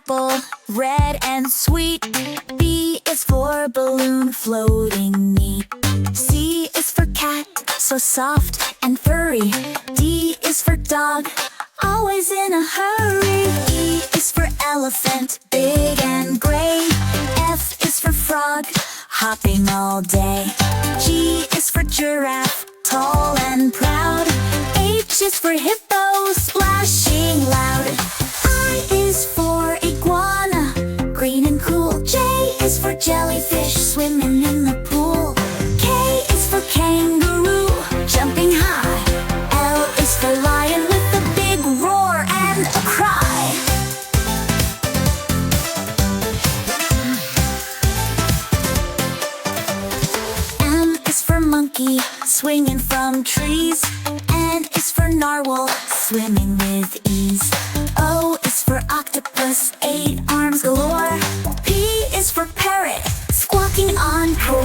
apple, red and sweet. B is for balloon, floating neat. C is for cat, so soft and furry. D is for dog, always in a hurry. E is for elephant, big and gray. F is for frog, hopping all day. G is for giraffe, tall and proud. H is for hippo, splashing loud. I is for iguana, green and cool. J is for jellyfish, swimming in the pool. K is for kangaroo, jumping high. L is for lion with a big roar and a cry. M is for monkey, swinging from trees. N is for narwhal, swimming with ease. O is for octopus, 8 arms galore. P is for parrot, squawking encore.